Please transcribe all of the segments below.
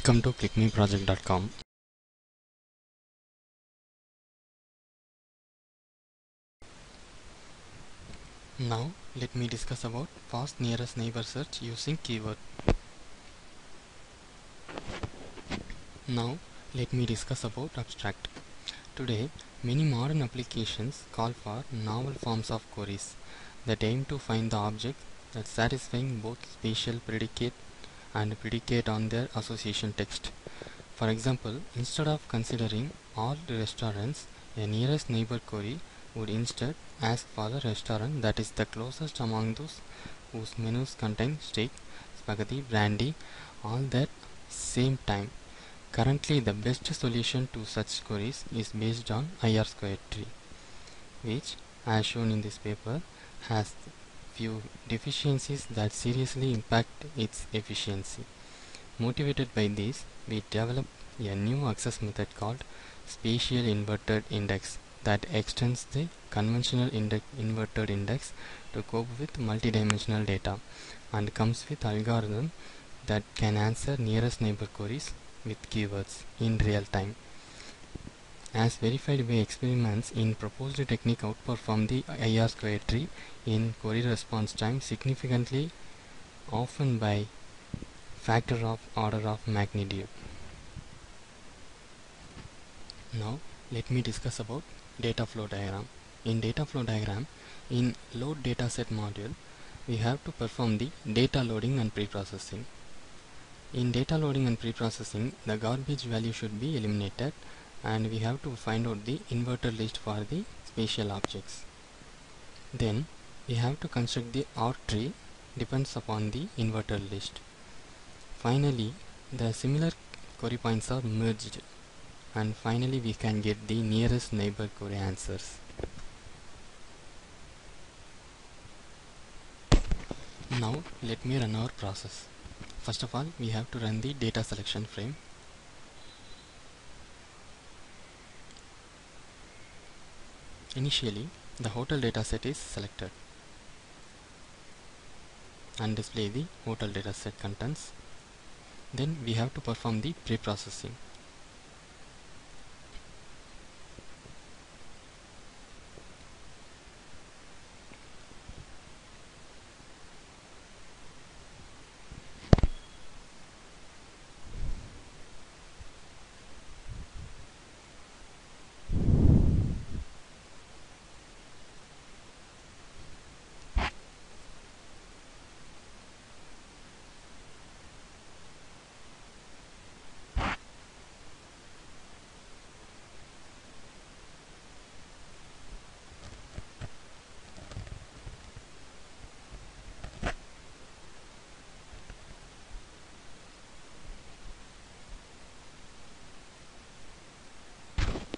Welcome to clickmeproject.com. Now let me discuss about fast nearest neighbor search using keyword. Now let me discuss about abstract. Today many modern applications call for novel forms of queries that aim to find the object that satisfying both spatial predicate and predicate on their association text. For example, instead of considering all restaurants, a nearest neighbor query would instead ask for the restaurant that is the closest among those whose menus contain steak, spaghetti, brandy, all that same time. Currently, the best solution to such queries is based on IR² tree, which, as shown in this paper, has few deficiencies that seriously impact its efficiency. Motivated by this, we developed a new access method called spatial inverted index that extends the conventional inverted index to cope with multidimensional data and comes with algorithm that can answer nearest neighbor queries with keywords in real time. As verified by experiments in proposed technique outperform the IR² tree in query response time significantly, often by factor of order of magnitude. Now let me discuss about data flow diagram. In data flow diagram, in load dataset module, we have to perform the data loading and preprocessing. In data loading and preprocessing, the garbage value should be eliminated and we have to find out the inverted list for the spatial objects. Then we have to construct the OR tree depends upon the inverted list. Finally, the similar query points are merged and finally we can get the nearest neighbor query answers. Now let me run our process. First of all, we have to run the data selection frame. Initially, the hotel dataset is selected and display the hotel dataset contents. Then we have to perform the pre-processing.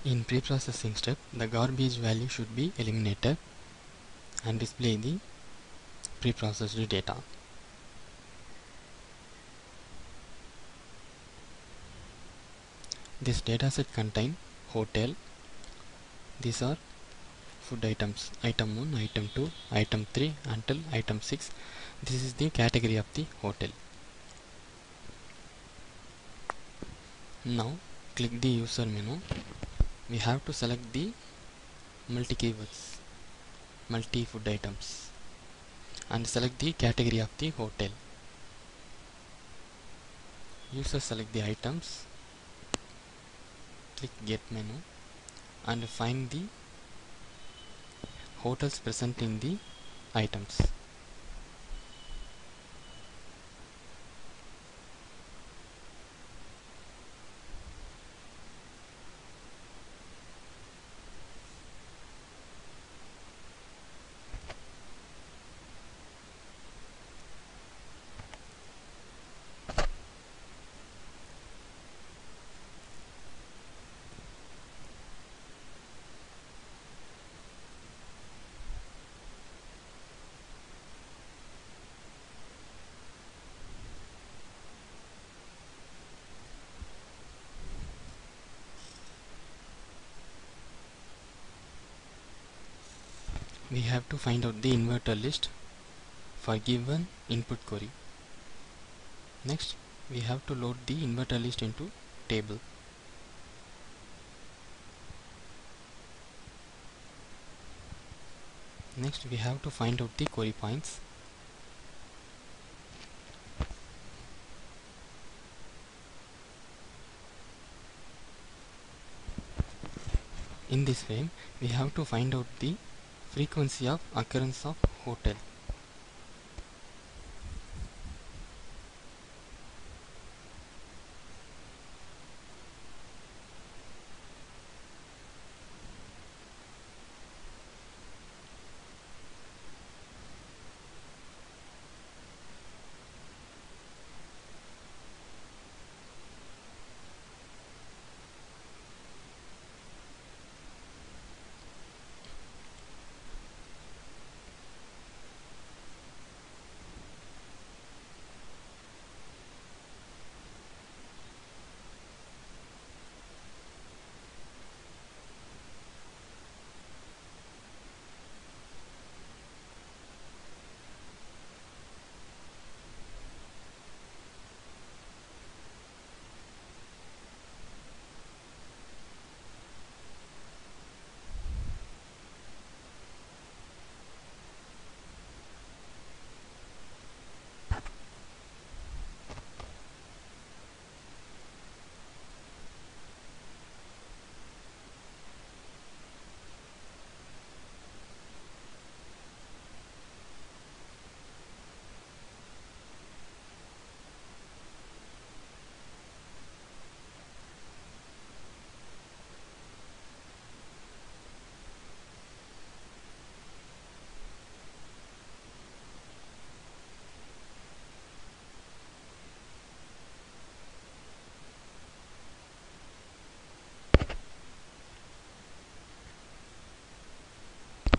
In pre-processing step, the garbage value should be eliminated and display the pre-processed data. This dataset contain hotel. These are food items, item 1, item 2, item 3 until item 6. This is the category of the hotel. Now click the user menu. We have to select the multi keywords, multi food items and select the category of the hotel. User select the items, click get menu and find the hotels present in the items. We have to find out the inverter list for given input query. Next, we have to load the inverter list into table. Next we have to find out the query points. In this way, we have to find out the frequency of occurrence of hotel.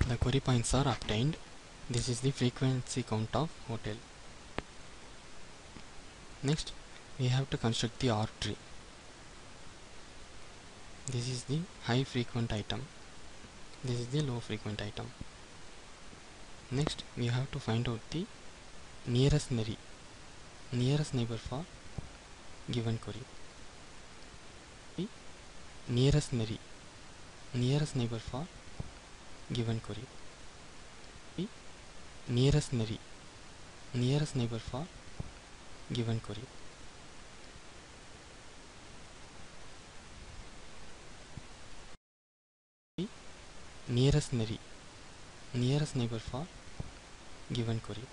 The query points are obtained. This is the frequency count of hotel. Next, we have to construct the R tree. This is the high frequent item. This is the low frequent item. Next, we have to find out the nearest neighbor for given query. The nearest neighbor for given query. The nearest neighbor for given query. The nearest neighbor for given query.